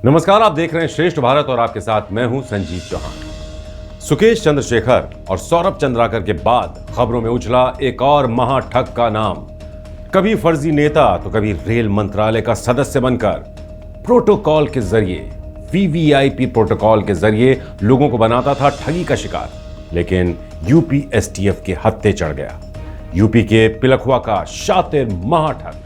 नमस्कार, आप देख रहे हैं श्रेष्ठ भारत और आपके साथ मैं हूं संजीव चौहान। सुकेश चंद्रशेखर और सौरभ चंद्राकर के बाद खबरों में उछला एक और महाठग का नाम। कभी फर्जी नेता तो कभी रेल मंत्रालय का सदस्य बनकर प्रोटोकॉल के जरिए, वीवीआईपी प्रोटोकॉल के जरिए लोगों को बनाता था ठगी का शिकार। लेकिन यूपी एसटीएफ के हत्थे चढ़ गया। यूपी के पिलखुआ का शातिर महाठग।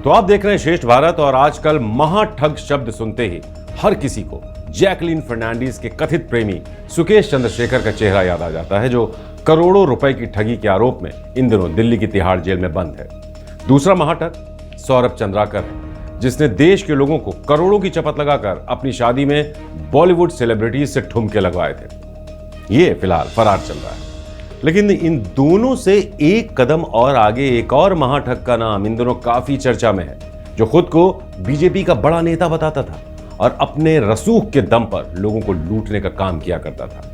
तो आप देख रहे हैं श्रेष्ठ भारत और आजकल महाठग शब्द सुनते ही हर किसी को जैकलीन फर्नांडीज के कथित प्रेमी सुकेश चंद्रशेखर का चेहरा याद आ जाता है, जो करोड़ों रुपए की ठगी के आरोप में इन दिनों दिल्ली की तिहाड़ जेल में बंद है। दूसरा महाठग सौरभ चंद्राकर है, जिसने देश के लोगों को करोड़ों की चपत लगाकर अपनी शादी में बॉलीवुड सेलिब्रिटीज से ठुमके लगवाए थे। ये फिलहाल फरार चल रहा है। लेकिन इन दोनों से एक कदम और आगे एक और महाठग का नाम इन दोनों काफी चर्चा में है, जो खुद को बीजेपी का बड़ा नेता बताता था और अपने रसूख के दम पर लोगों को लूटने का काम किया करता था।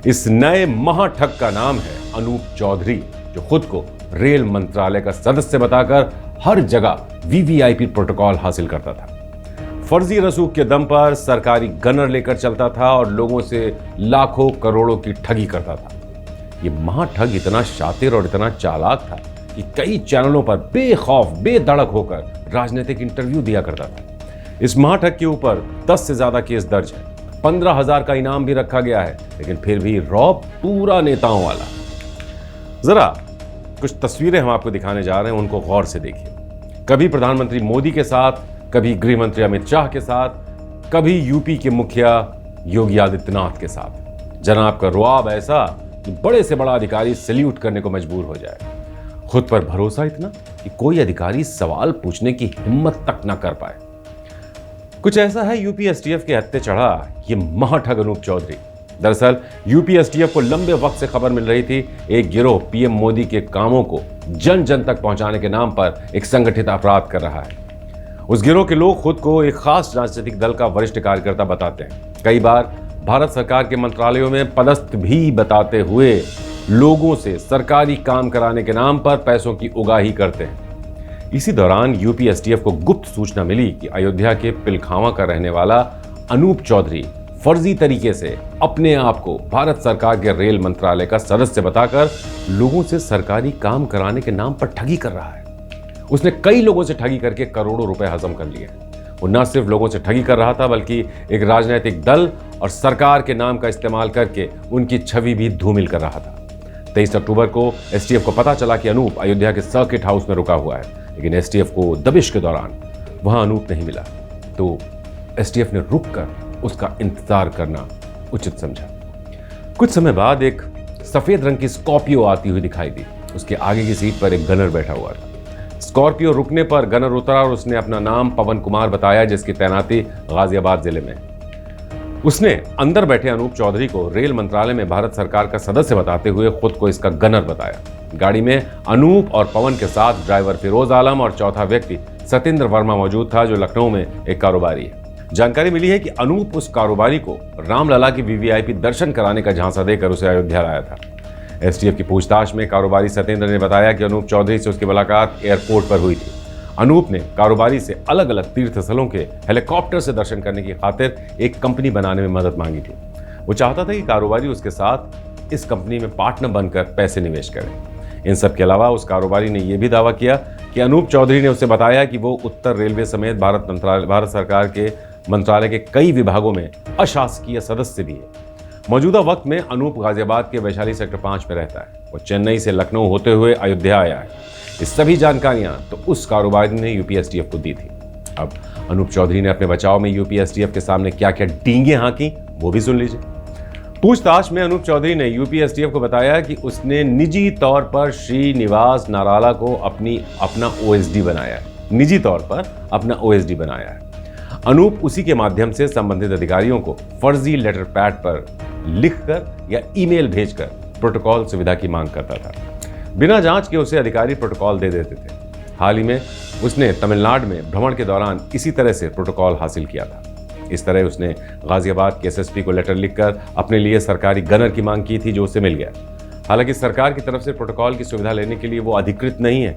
इस नए महाठग का नाम है अनूप चौधरी, जो खुद को रेल मंत्रालय का सदस्य बताकर हर जगह वीवीआईपी प्रोटोकॉल हासिल करता था। फर्जी रसूख के दम पर सरकारी गनर लेकर चलता था और लोगों से लाखों करोड़ों की ठगी करता था। ये महाठग इतना शातिर और इतना चालाक था कि कई चैनलों पर बेखौफ बेधड़क होकर राजनीतिक इंटरव्यू दिया करता था। इस महाठग के ऊपर 10 से ज्यादा केस दर्ज है, 15,000 का इनाम भी रखा गया है, लेकिन फिर भी रौब पूरा नेताओं वाला। जरा कुछ तस्वीरें हम आपको दिखाने जा रहे हैं, उनको गौर से देखिए। कभी प्रधानमंत्री मोदी के साथ, कभी गृह मंत्री अमित शाह के साथ, कभी यूपी के मुखिया योगी आदित्यनाथ के साथ। जनाब का रुआब ऐसा कि बड़े से बड़ा अधिकारी सैल्यूट करने को मजबूर हो जाए। खुद पर भरोसा इतना कि कोई अधिकारी सवाल पूछने की हिम्मत तक न कर पाए। कुछ ऐसा है यूपी एसटीएफ के हत्थे चढ़ा ये महाठग अनूप चौधरी। दरअसल यूपी एसटीएफ को लंबे वक्त से खबर मिल रही थी, एक गिरोह पीएम मोदी के कामों को जन जन तक पहुंचाने के नाम पर एक संगठित अपराध कर रहा है। उस गिरोह के लोग खुद को एक खास राजनीतिक दल का वरिष्ठ कार्यकर्ता बताते हैं। कई बार भारत सरकार के मंत्रालयों में पदस्थ भी बताते हुए लोगों से सरकारी काम कराने के नाम पर पैसों की उगाही करते हैं। इसी दौरान यूपी एसटीएफ को गुप्त सूचना मिली कि अयोध्या के पिलखावा का रहने वाला अनूप चौधरी फर्जी तरीके से अपने आप को भारत सरकार के रेल मंत्रालय का सदस्य बताकर लोगों से सरकारी काम कराने के नाम पर ठगी कर रहा है। उसने कई लोगों से ठगी करके करोड़ों रुपए हजम कर लिए। वो न सिर्फ लोगों से ठगी कर रहा था, बल्कि एक राजनीतिक दल और सरकार के नाम का इस्तेमाल करके उनकी छवि भी धूमिल कर रहा था। 23 अक्टूबर को एसटीएफ को पता चला कि अनूप अयोध्या के सर्किट हाउस में रुका हुआ है, लेकिन एसटीएफ को दबिश के दौरान वहां अनूप नहीं मिला, तो एसटीएफ ने रुककर उसका इंतजार करना उचित समझा। कुछ समय बाद एक सफेद रंग की स्कॉर्पियो आती हुई दिखाई दी। उसके आगे की सीट पर एक गनर बैठा हुआ था। स्कॉर्पियो रुकने पर गनर उतरा और उसने अपना नाम पवन कुमार बताया, जिसकी तैनाती गाजियाबाद जिले में। उसने अंदर बैठे अनूप चौधरी को रेल मंत्रालय में भारत सरकार का सदस्य बताते हुए खुद को इसका गनर बताया। गाड़ी में अनूप और पवन के साथ ड्राइवर फिरोज आलम और चौथा व्यक्ति सतेंद्र वर्मा मौजूद था, जो लखनऊ में एक कारोबारी है। जानकारी मिली है कि अनूप उस कारोबारी को रामलला की वीवीआईपी दर्शन कराने का झांसा देकर उसे अयोध्या लाया था। एसटीएफ की पूछताछ में कारोबारी सतेंद्र ने बताया कि अनूप चौधरी से उसकी मुलाकात एयरपोर्ट पर हुई थी। अनूप ने कारोबारी से अलग अलग तीर्थ स्थलों के हेलीकॉप्टर से दर्शन करने की खातिर एक कंपनी बनाने में मदद मांगी थी। वो चाहता था कि कारोबारी उसके साथ इस कंपनी में पार्टनर बनकर पैसे निवेश करे। इन सब के अलावा उस कारोबारी ने यह भी दावा किया कि अनूप चौधरी ने उसे बताया कि वो उत्तर रेलवे समेत भारत सरकार के मंत्रालय के कई विभागों में अशासकीय सदस्य भी है। मौजूदा वक्त में अनूप गाजियाबाद के वैशाली सेक्टर 5 में रहता है। वो चेन्नई से लखनऊ होते हुए अयोध्या आया है। ये सभी जानकारियां तो उस कारोबारी ने यूपी एसटीएफ को दी थी। अब अनूप चौधरी ने अपने बचाव में यूपी एसटीएफ के सामने क्या क्या डींगे हाँकी, वो भी सुन लीजिए। पूछताछ में अनूप चौधरी ने यूपी एसटीएफ को बताया कि उसने निजी तौर पर श्रीनिवास नाराला को अपना ओएसडी बनाया है। निजी तौर पर अपना ओएसडी बनाया है। अनूप उसी के माध्यम से संबंधित अधिकारियों को फर्जी लेटर पैड पर लिखकर या ईमेल भेजकर प्रोटोकॉल सुविधा की मांग करता था। बिना जांच के उसे अधिकारी प्रोटोकॉल दे देते थे। हाल ही में उसने तमिलनाडु में भ्रमण के दौरान इसी तरह से प्रोटोकॉल हासिल किया था। इस तरह उसने गाजियाबाद के एसएसपी को लेटर लिखकर अपने लिए सरकारी गनर की मांग की थी, जो उसे मिल गया। हालांकि सरकार की तरफ से प्रोटोकॉल की सुविधा लेने के लिए वो अधिकृत नहीं है,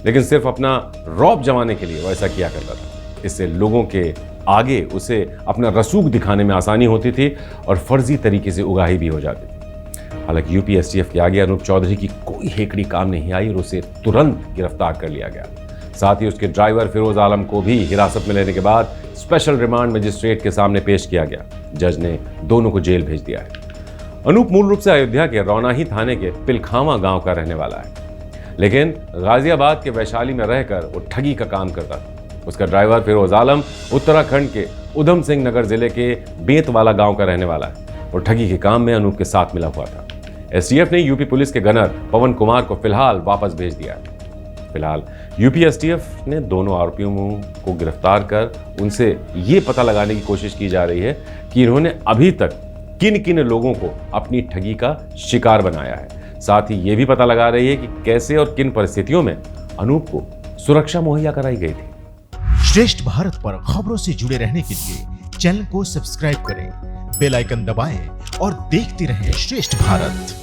लेकिन सिर्फ अपना रौब जमाने के लिए वो ऐसा किया करता था। इससे लोगों के आगे उसे अपना रसूख दिखाने में आसानी होती थी और फर्जी तरीके से उगाही भी हो जाती थी। हालांकि यूपी एसटीएफ के आगे अनूप चौधरी की कोई हेकड़ी काम नहीं आई और उसे तुरंत गिरफ्तार कर लिया गया। साथ ही उसके ड्राइवर फिरोज आलम को भी हिरासत में लेने के बाद स्पेशल रिमांड मजिस्ट्रेट के सामने पेश किया गया। जज ने दोनों को जेल भेज दिया है। अनूप मूल रूप से अयोध्या के रौनाही थाने के पिलखावा गांव का रहने वाला है, लेकिन गाजियाबाद के वैशाली में रहकर वो ठगी का काम करता था। उसका ड्राइवर फिरोज आलम उत्तराखंड के उधम सिंह नगर जिले के बेतवाला गांव का रहने वाला है और ठगी के काम में अनूप के साथ मिला हुआ था। एसटीएफ ने यूपी पुलिस के गनर पवन कुमार को फिलहाल वापस भेज दिया है। फिलहाल यूपी एसटीएफ ने दोनों आरोपियों को गिरफ्तार कर उनसे ये पता लगाने की कोशिश की जा रही है कि इन्होंने अभी तक किन किन लोगों को अपनी ठगी का शिकार बनाया है। साथ ही ये भी पता लगा रही है कि कैसे और किन परिस्थितियों में अनूप को सुरक्षा मुहैया कराई गई थी। श्रेष्ठ भारत पर खबरों से जुड़े रहने के लिए चैनल को सब्सक्राइब करें, बेल आइकन दबाएं और देखते रहें श्रेष्ठ भारत।